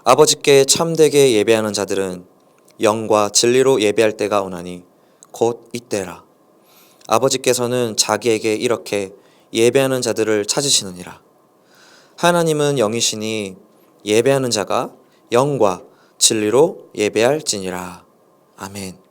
아버지께 참되게 예배하는 자들은 영과 진리로 예배할 때가 오나니 곧 이때라. 아버지께서는 자기에게 이렇게 예배하는 자들을 찾으시느니라. 하나님은 영이시니 예배하는 자가 영과 진리로 예배할지니라. 아멘.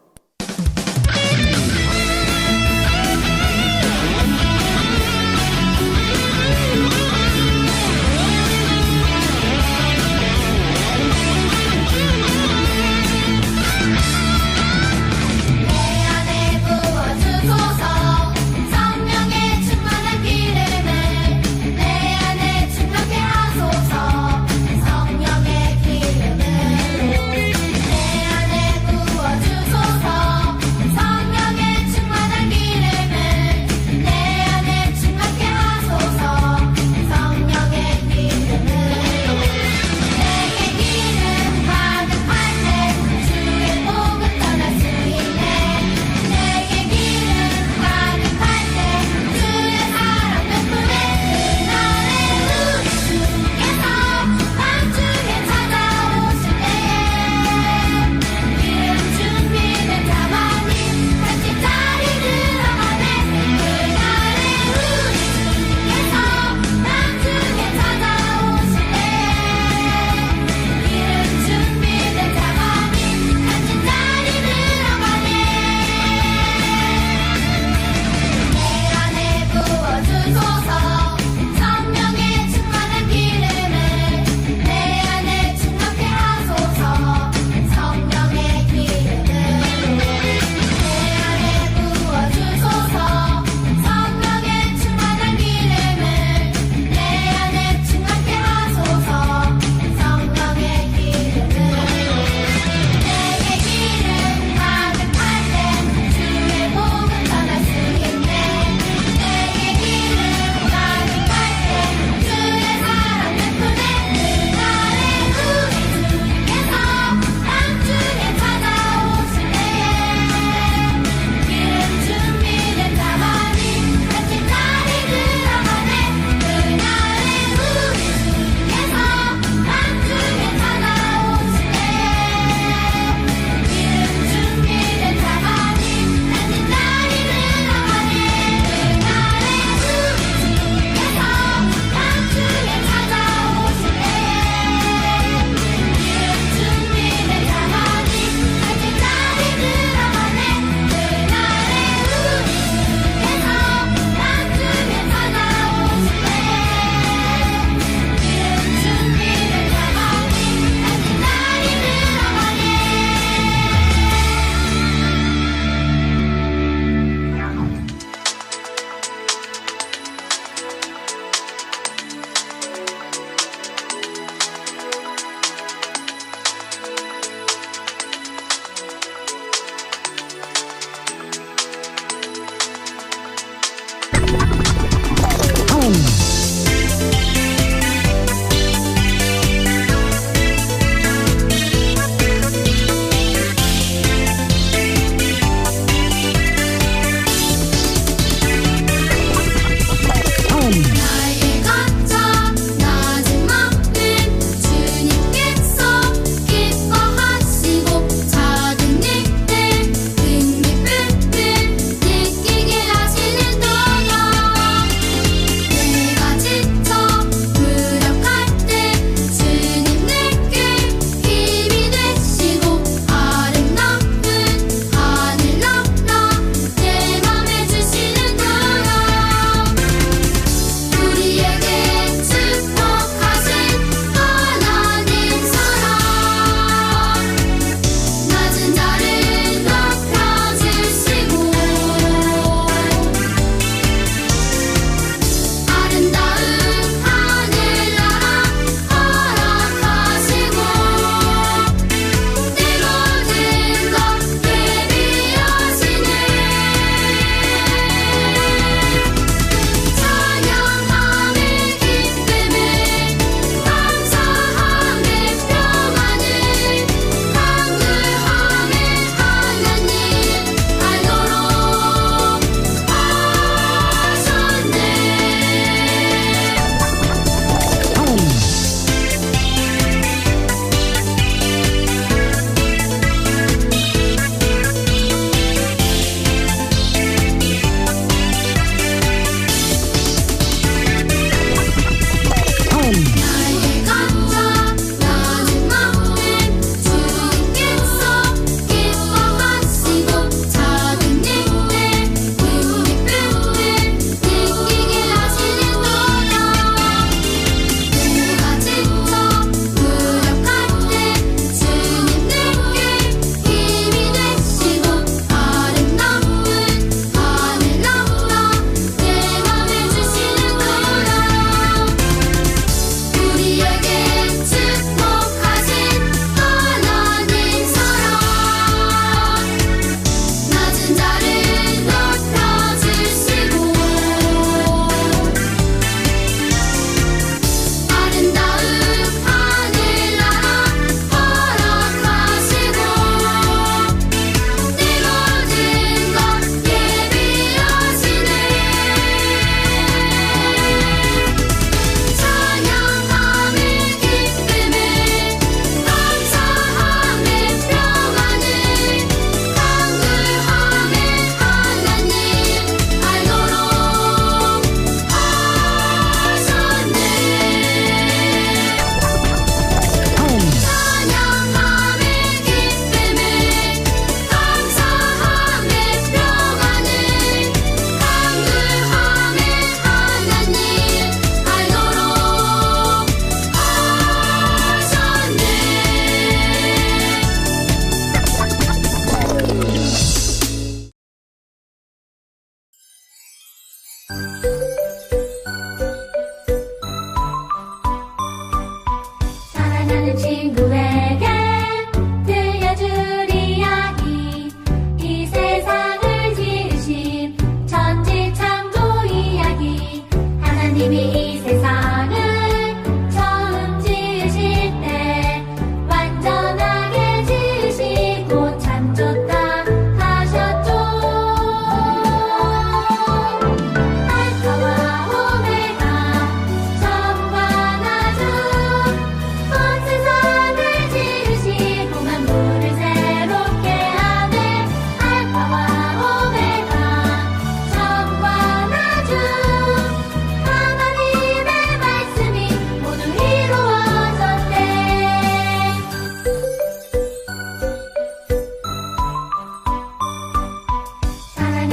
성령의 기름을 내 안에 부어주소서.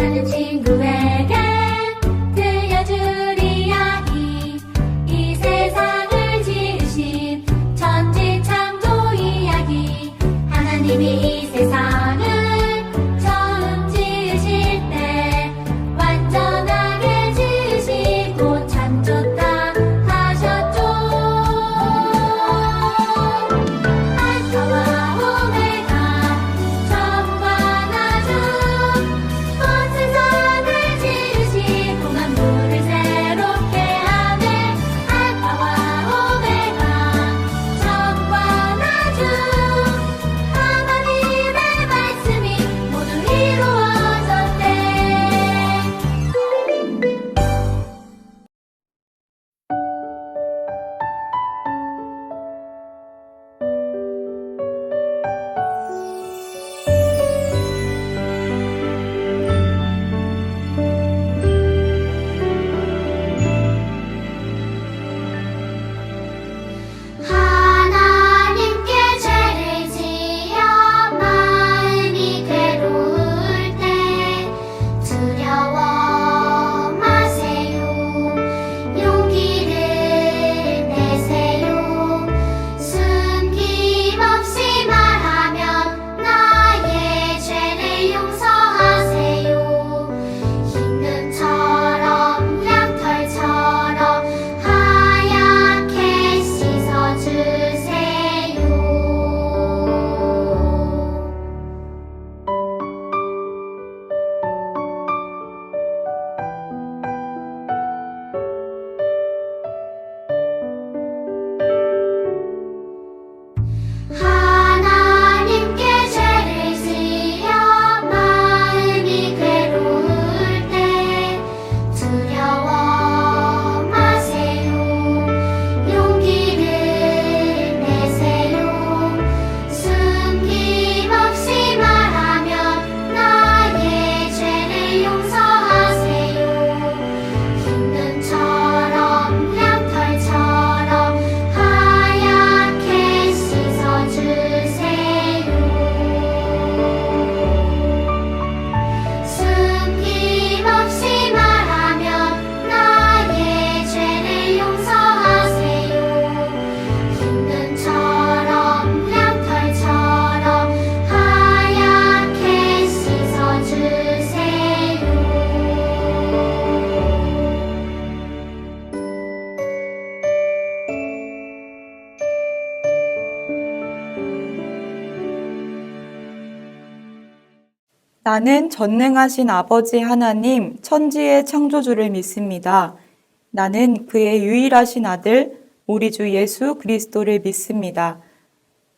만나는 친구에게 들려줄 이야기, 이 세상을 지으신 천지 창조 이야기. 하나님이 이 세상을 처음 지으실 때 완전하게 지으시고 참 좋다 하셨죠. 알파와 오메가, 처음과 나중, 온 세상을 지으시고 만물을 새롭게 하네. 알파와 오메가, 처음과 나중, 하나님의 말씀이 모두 이루어졌대. 하나님께 죄를 지어 마음이 괴로울 때 두려워 마세요. 용기를 내세요. 숨김없이 말하면 나의 죄를 용서하세요. 흰 눈처럼 양털처럼 하얗게 씻어주세요. 하나님께 죄를 지어 마음이 괴로울 때 두려워 마세요. 용기를 내세요. 숨김없이 말하면 나의 죄를 용서하세요. 흰 눈처럼 양털처럼 하얗게 씻어주세요. 숨김없이 말하면 나의 죄를 용서하세요. 흰 눈처럼 양털처럼 하얗게 씻어주세요. 나는 전능하신 아버지 하나님, 천지의 창조주를 믿습니다. 나는 그의 유일하신 아들, 우리 주 예수 그리스도를 믿습니다.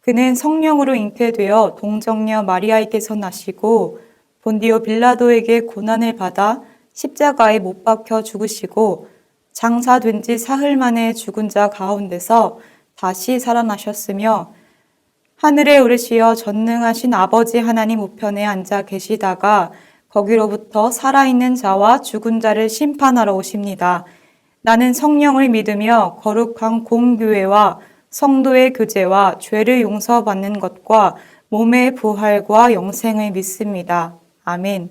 그는 성령으로 잉태되어 동정녀 마리아에게서 나시고 본디오 빌라도에게 고난을 받아 십자가에 못 박혀 죽으시고 장사된 지 사흘 만에 죽은 자 가운데서 다시 살아나셨으며 하늘에 오르시어 전능하신 아버지 하나님 우편에 앉아 계시다가 거기로부터 살아있는 자와 죽은 자를 심판하러 오십니다. 나는 성령을 믿으며 거룩한 공교회와 성도의 교제와 죄를 용서받는 것과 몸의 부활과 영생을 믿습니다. 아멘.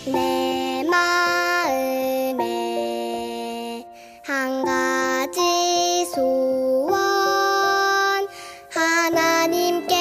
내 마음에 한 가지 소원, 하나님께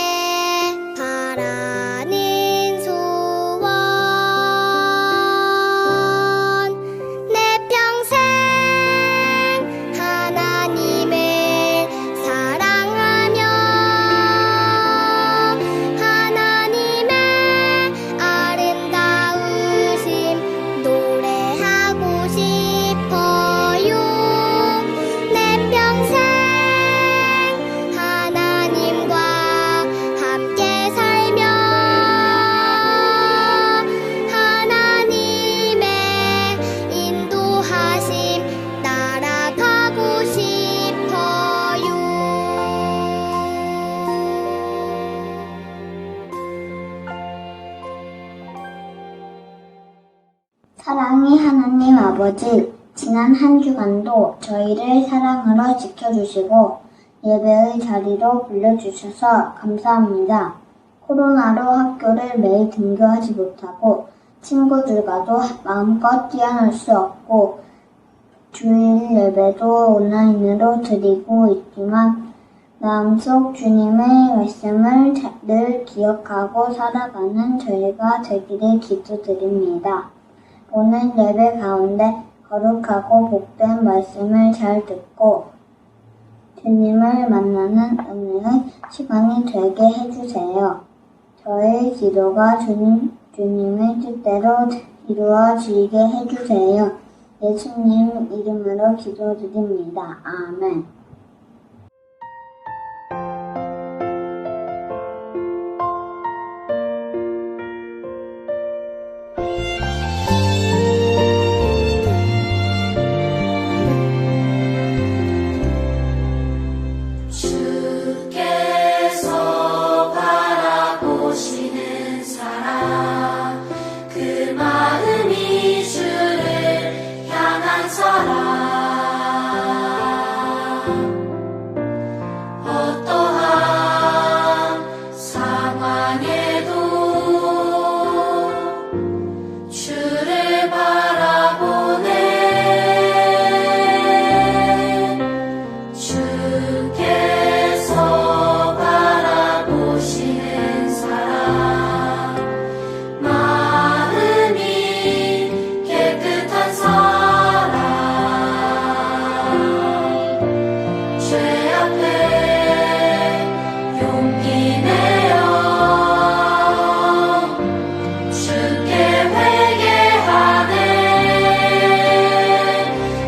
사랑의 하나님 아버지, 지난 한 주간도 저희를 사랑으로 지켜주시고 예배의 자리로 불러주셔서 감사합니다. 코로나로 학교를 매일 등교하지 못하고 친구들과도 마음껏 뛰어놀 수 없고 주일 예배도 온라인으로 드리고 있지만 마음속 주님의 말씀을 늘 기억하고 살아가는 저희가 되기를 기도드립니다. 오늘 예배 가운데 거룩하고 복된 말씀을 잘 듣고 주님을 만나는 은혜의 시간이 되게 해주세요. 저의 기도가 주님의 뜻대로 이루어지게 해주세요. 예수님 이름으로 기도드립니다. 아멘. 주께서 바라보시는 사람 그 마음이 주를 향한 사람 어떠한 상황에도 주를 바라보네 주께서 바라보시는 사람 마음이 깨끗한 사람 죄 앞에 용기 내어 주께 회개하네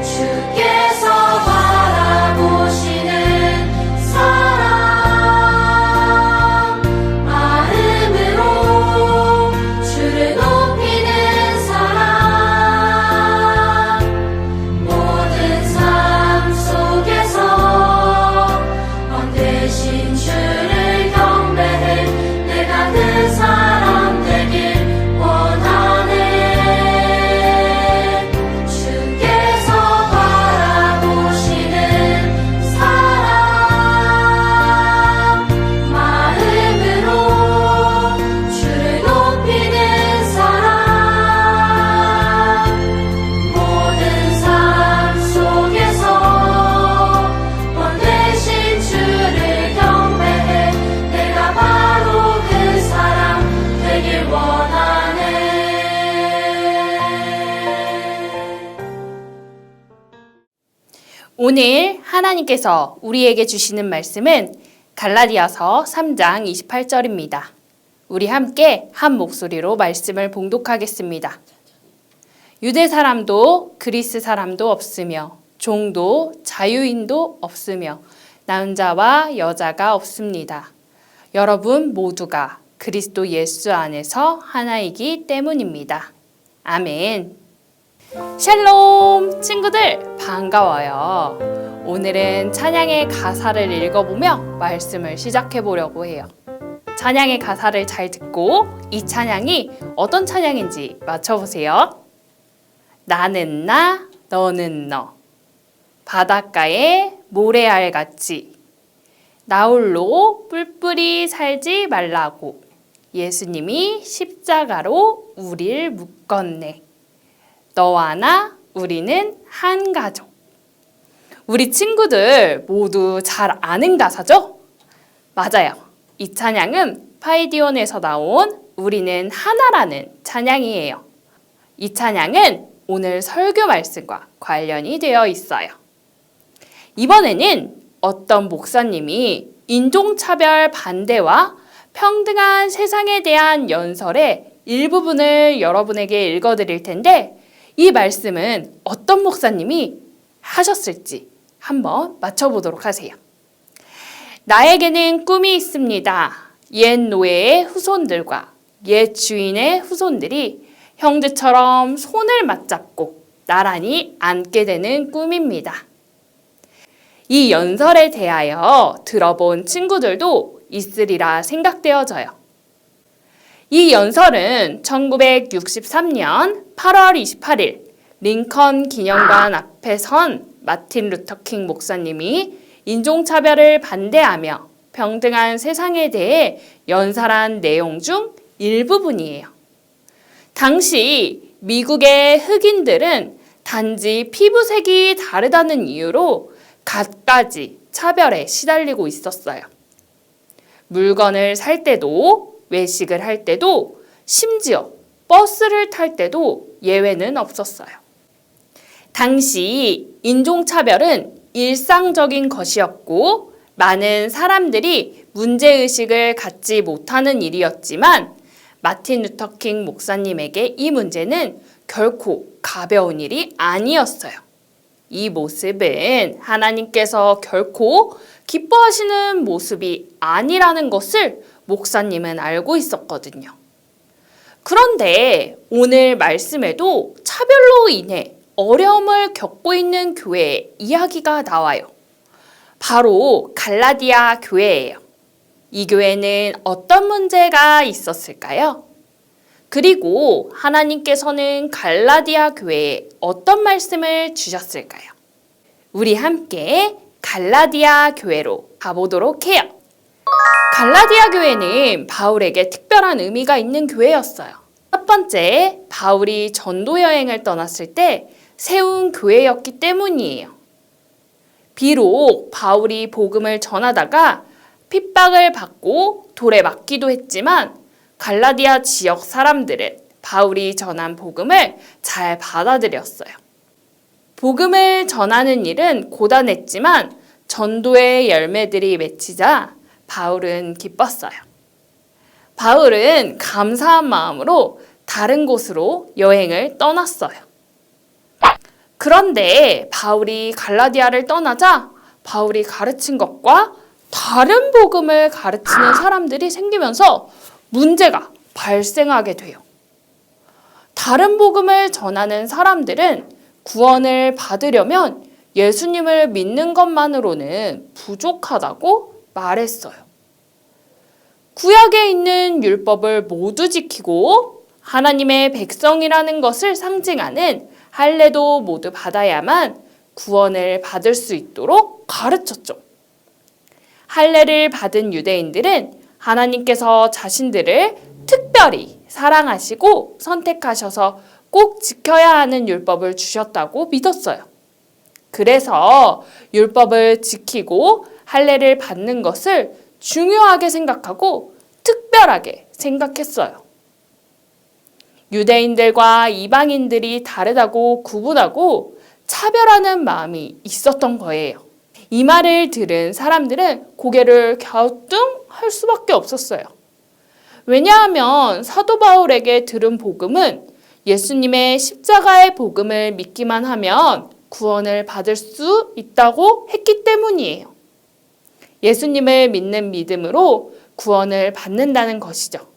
주께서 바라보시는 사람 마음으로 주를 높이는 사람 모든 삶 속에서 원 대신 주를 경배해 내가 그 사람 되길 원하네 주께서 바라보시는 사람 마음으로 주를 높이는 사람 모든 삶 속에서 원 대신 주를 경배해 내가 바로 그 사람 되길 원하네 오늘 하나님께서 우리에게 주시는 말씀은 갈라디아서 3장 28절입니다. 우리 함께 한 목소리로 말씀을 봉독하겠습니다. 유대 사람도 그리스 사람도 없으며 종도 자유인도 없으며 남자와 여자가 없습니다. 여러분 모두가 그리스도 예수 안에서 하나이기 때문입니다. 아멘. 샬롬 친구들 반가워요. 오늘은 찬양의 가사를 읽어보며 말씀을 시작해 보려고 해요. 찬양의 가사를 잘 듣고 이 찬양이 어떤 찬양인지 맞춰보세요. 나는 나 너는 너 바닷가에 모래알같이 나 홀로 뿔뿔이 살지 말라고 예수님이 십자가로 우릴 묶었네. 너와 나 우리는 한 가족. 우리 친구들 모두 잘 아는 가사죠? 맞아요. 이 찬양은 파이디온에서 나온 우리는 하나라는 찬양이에요. 이 찬양은 오늘 설교 말씀과 관련이 되어 있어요. 이번에는 어떤 목사님이 인종차별 반대와 평등한 세상에 대한 연설의 일부분을 여러분에게 읽어드릴 텐데 이 말씀은 어떤 목사님이 하셨을지 한번 맞춰보도록 하세요. 나에게는 꿈이 있습니다. 옛 노예의 후손들과 옛 주인의 후손들이 형제처럼 손을 맞잡고 나란히 앉게 되는 꿈입니다. 이 연설에 대하여 들어본 친구들도 있으리라 생각되어져요. 이 연설은 1963년 8월 28일 링컨 기념관 앞에 선 마틴 루터킹 목사님이 인종차별을 반대하며 평등한 세상에 대해 연설한 내용 중 일부분이에요. 당시 미국의 흑인들은 단지 피부색이 다르다는 이유로 갖가지 차별에 시달리고 있었어요. 물건을 살 때도, 외식을 할 때도, 심지어 버스를 탈 때도 예외는 없었어요. 당시 인종차별은 일상적인 것이었고 많은 사람들이 문제의식을 갖지 못하는 일이었지만 마틴 루터킹 목사님에게 이 문제는 결코 가벼운 일이 아니었어요. 이 모습은 하나님께서 결코 기뻐하시는 모습이 아니라는 것을 목사님은 알고 있었거든요. 그런데 오늘 말씀에도 차별로 인해 어려움을 겪고 있는 교회의 이야기가 나와요. 바로 갈라디아 교회예요. 이 교회는 어떤 문제가 있었을까요? 그리고 하나님께서는 갈라디아 교회에 어떤 말씀을 주셨을까요? 우리 함께 갈라디아 교회로 가보도록 해요. 갈라디아 교회는 바울에게 특별한 의미가 있는 교회였어요. 첫 번째, 바울이 전도 여행을 떠났을 때 세운 교회였기 때문이에요. 비록 바울이 복음을 전하다가 핍박을 받고 돌에 맞기도 했지만 갈라디아 지역 사람들은 바울이 전한 복음을 잘 받아들였어요. 복음을 전하는 일은 고단했지만 전도의 열매들이 맺히자 바울은 기뻤어요. 바울은 감사한 마음으로 다른 곳으로 여행을 떠났어요. 그런데 바울이 갈라디아를 떠나자 바울이 가르친 것과 다른 복음을 가르치는 사람들이 생기면서 문제가 발생하게 돼요. 다른 복음을 전하는 사람들은 구원을 받으려면 예수님을 믿는 것만으로는 부족하다고 말했어요. 구약에 있는 율법을 모두 지키고 하나님의 백성이라는 것을 상징하는 할례도 모두 받아야만 구원을 받을 수 있도록 가르쳤죠. 할례를 받은 유대인들은 하나님께서 자신들을 특별히 사랑하시고 선택하셔서 꼭 지켜야 하는 율법을 주셨다고 믿었어요. 그래서 율법을 지키고 할례를 받는 것을 중요하게 생각하고 특별하게 생각했어요. 유대인들과 이방인들이 다르다고 구분하고 차별하는 마음이 있었던 거예요. 이 말을 들은 사람들은 고개를 갸우뚱할 수밖에 없었어요. 왜냐하면 사도 바울에게 들은 복음은 예수님의 십자가의 복음을 믿기만 하면 구원을 받을 수 있다고 했기 때문이에요. 예수님을 믿는 믿음으로 구원을 받는다는 것이죠.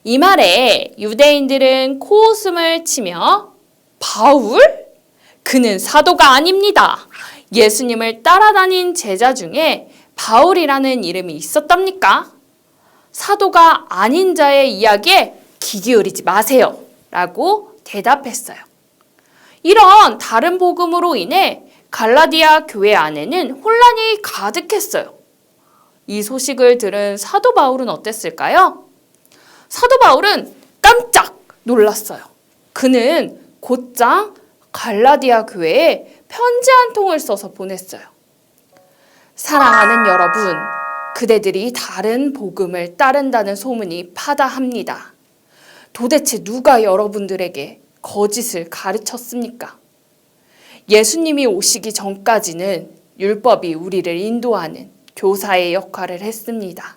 이 말에 유대인들은 코웃음을 치며 바울? 그는 사도가 아닙니다. 예수님을 따라다닌 제자 중에 바울이라는 이름이 있었답니까? 사도가 아닌 자의 이야기에 귀 기울이지 마세요. 라고 대답했어요. 이런 다른 복음으로 인해 갈라디아 교회 안에는 혼란이 가득했어요. 이 소식을 들은 사도 바울은 어땠을까요? 사도 바울은 깜짝 놀랐어요. 그는 곧장 갈라디아 교회에 편지 한 통을 써서 보냈어요. 사랑하는 여러분, 그대들이 다른 복음을 따른다는 소문이 파다합니다. 도대체 누가 여러분들에게 거짓을 가르쳤습니까? 예수님이 오시기 전까지는 율법이 우리를 인도하는 교사의 역할을 했습니다.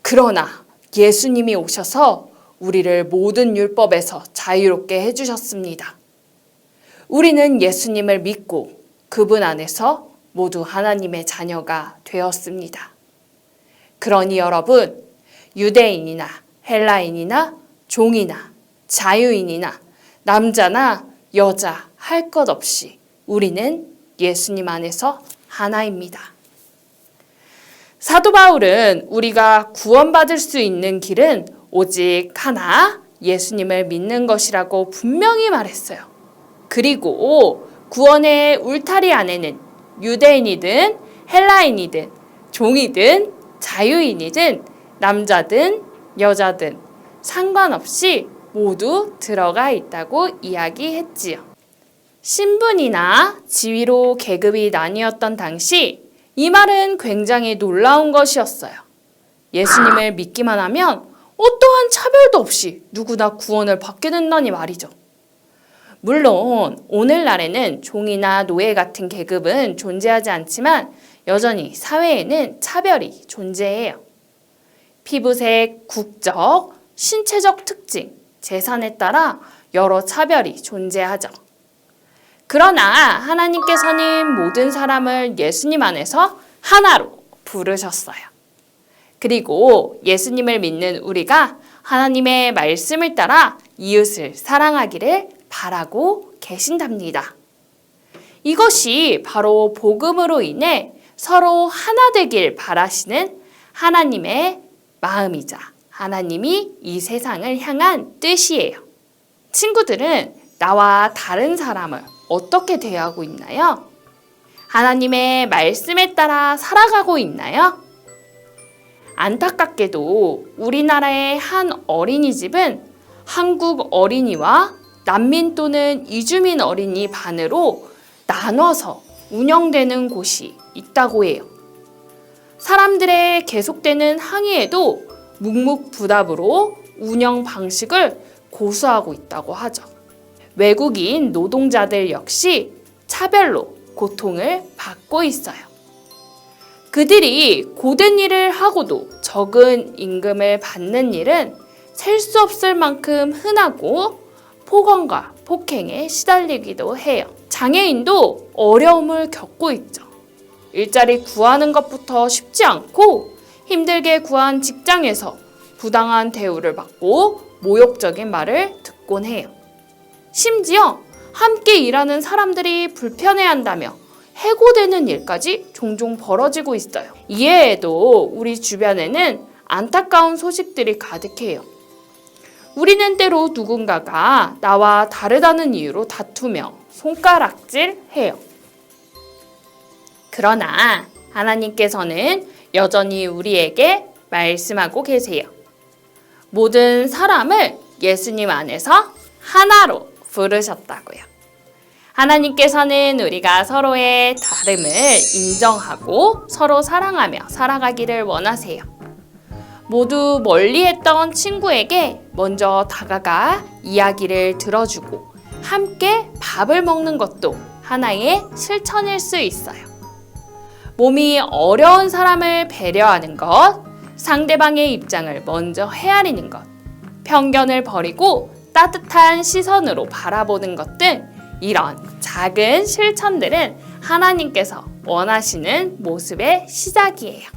그러나 예수님이 오셔서 우리를 모든 율법에서 자유롭게 해주셨습니다. 우리는 예수님을 믿고 그분 안에서 모두 하나님의 자녀가 되었습니다. 그러니 여러분, 유대인이나 헬라인이나 종이나 자유인이나 남자나 여자 할 것 없이 우리는 예수님 안에서 하나입니다. 사도 바울은 우리가 구원받을 수 있는 길은 오직 하나, 예수님을 믿는 것이라고 분명히 말했어요. 그리고 구원의 울타리 안에는 유대인이든 헬라인이든 종이든 자유인이든 남자든 여자든 상관없이 모두 들어가 있다고 이야기했지요. 신분이나 지위로 계급이 나뉘었던 당시 이 말은 굉장히 놀라운 것이었어요. 예수님을 믿기만 하면 어떠한 차별도 없이 누구나 구원을 받게 된다니 말이죠. 물론 오늘날에는 종이나 노예 같은 계급은 존재하지 않지만 여전히 사회에는 차별이 존재해요. 피부색, 국적, 신체적 특징, 재산에 따라 여러 차별이 존재하죠. 그러나 하나님께서는 모든 사람을 예수님 안에서 하나로 부르셨어요. 그리고 예수님을 믿는 우리가 하나님의 말씀을 따라 이웃을 사랑하기를 바라고 계신답니다. 이것이 바로 복음으로 인해 서로 하나 되길 바라시는 하나님의 마음이자 하나님이 이 세상을 향한 뜻이에요. 친구들은 나와 다른 사람을 어떻게 대하고 있나요? 하나님의 말씀에 따라 살아가고 있나요? 안타깝게도 우리나라의 한 어린이집은 한국 어린이와 난민 또는 이주민 어린이 반으로 나눠서 운영되는 곳이 있다고 해요. 사람들의 계속되는 항의에도 묵묵부답으로 운영 방식을 고수하고 있다고 하죠. 외국인 노동자들 역시 차별로 고통을 받고 있어요. 그들이 고된 일을 하고도 적은 임금을 받는 일은 셀 수 없을 만큼 흔하고 폭언과 폭행에 시달리기도 해요. 장애인도 어려움을 겪고 있죠. 일자리 구하는 것부터 쉽지 않고 힘들게 구한 직장에서 부당한 대우를 받고 모욕적인 말을 듣곤 해요. 심지어 함께 일하는 사람들이 불편해한다며 해고되는 일까지 종종 벌어지고 있어요. 이외에도 우리 주변에는 안타까운 소식들이 가득해요. 우리는 때로 누군가가 나와 다르다는 이유로 다투며 손가락질해요. 그러나 하나님께서는 여전히 우리에게 말씀하고 계세요. 모든 사람을 예수님 안에서 하나로 부르셨다고요. 하나님께서는 우리가 서로의 다름을 인정하고 서로 사랑하며 살아가기를 원하세요. 모두 멀리했던 친구에게 먼저 다가가 이야기를 들어주고 함께 밥을 먹는 것도 하나의 실천일 수 있어요. 몸이 어려운 사람을 배려하는 것, 상대방의 입장을 먼저 헤아리는 것, 편견을 버리고 따뜻한 시선으로 바라보는 것 등 이런 작은 실천들은 하나님께서 원하시는 모습의 시작이에요.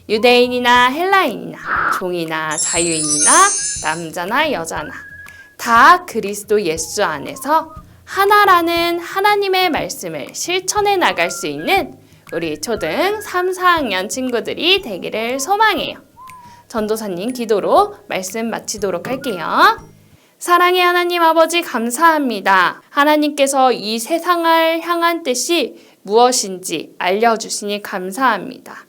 유대인이나 헬라인이나 종이나 자유인이나 남자나 여자나 다 그리스도 예수 안에서 하나라는 하나님의 말씀을 실천해 나갈 수 있는 우리 초등 3, 4학년 친구들이 되기를 소망해요. 전도사님 기도로 말씀 마치도록 할게요. 사랑의 하나님 아버지 감사합니다. 하나님께서 이 세상을 향한 뜻이 무엇인지 알려주시니 감사합니다.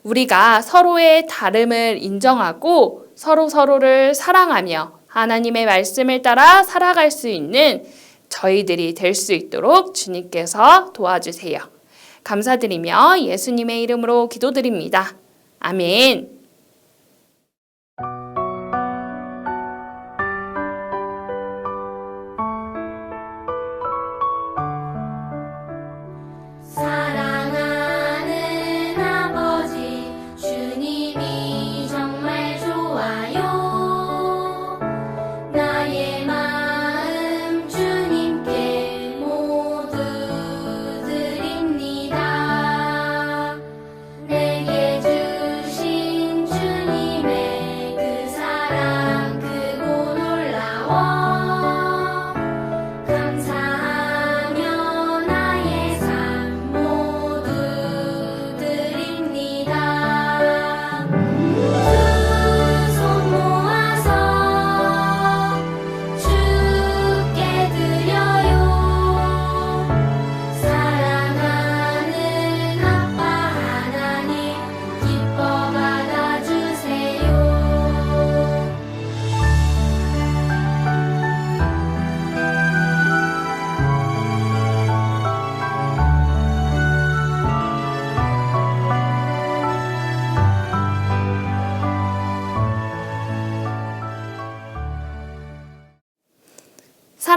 우리가 서로의 다름을 인정하고 서로를 사랑하며 하나님의 말씀을 따라 살아갈 수 있는 저희들이 될 수 있도록 주님께서 도와주세요. 감사드리며 예수님의 이름으로 기도드립니다. 아멘. 사랑하는 아버지 주님이 정말 좋아요. 나의 마음 주님께 모두 드립니다. 내게 주신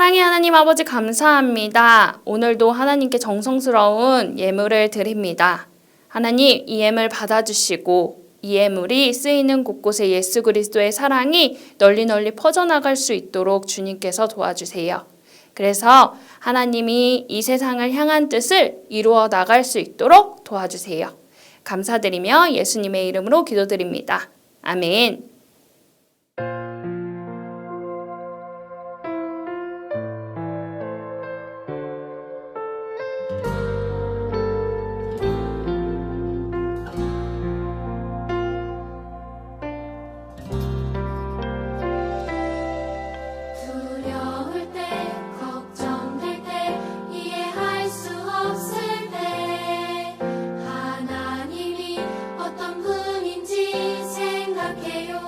사랑의 하나님 아버지 감사합니다. 오늘도 하나님께 정성스러운 예물을 드립니다. 하나님, 이 예물 받아주시고 이 예물이 쓰이는 곳곳에 예수 그리스도의 사랑이 널리 퍼져나갈 수 있도록 주님께서 도와주세요. 그래서 하나님이 이 세상을 향한 뜻을 이루어 나갈 수 있도록 도와주세요. 감사드리며 예수님의 이름으로 기도드립니다. 아멘. 두려울 때, 걱정될 때, 이해할 수 없을 때, 하나님이 어떤 분인지 생각해요.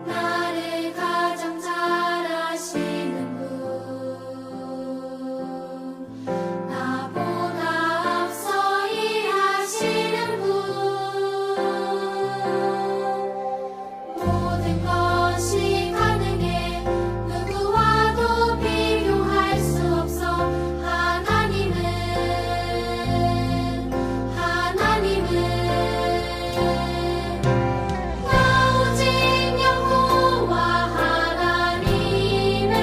나를 가장 잘 아시는 분, 나보다 앞서 일하시는 분, 모든 것이 가능해 누구와도 비교할 수 없어. 하나님은 나 오직 여호와 하나님의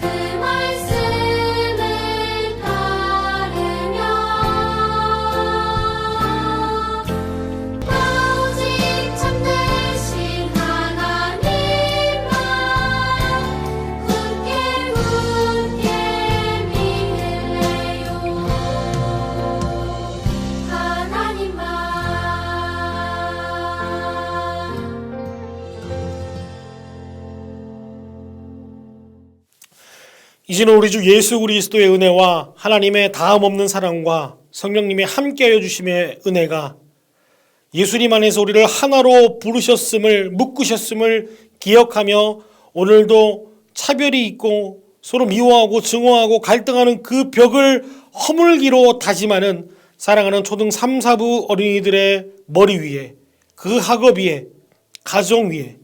그 말씀을 따르며 나 오직 참되신 하나님만 굳게 믿을래요. 하나님만. 이제는 우리 주 예수 그리스도의 은혜와 하나님의 다음없는 사랑과 성령님의 함께하여 주심의 은혜가 예수님 안에서 우리를 하나로 부르셨음을 묶으셨음을 기억하며 오늘도 차별이 있고 서로 미워하고 증오하고 갈등하는 그 벽을 허물기로 다짐하는 사랑하는 초등 3, 4부 어린이들의 머리 위에, 그 학업 위에, 가정 위에,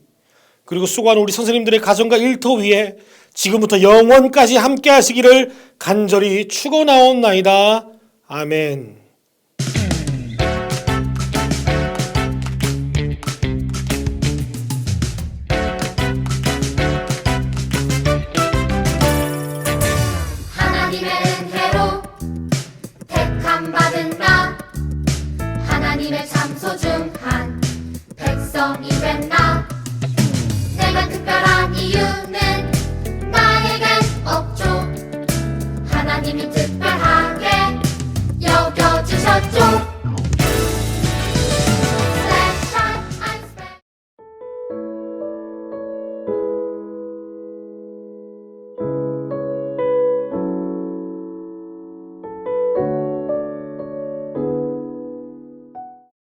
그리고 수고하는 우리 선생님들의 가정과 일터 위에 지금부터 영원까지 함께 하시기를 간절히 축원하옵나이다. 아멘. 하나님의 은혜로 택함 받은 나, 하나님의 참 소중한 백성이 된 나,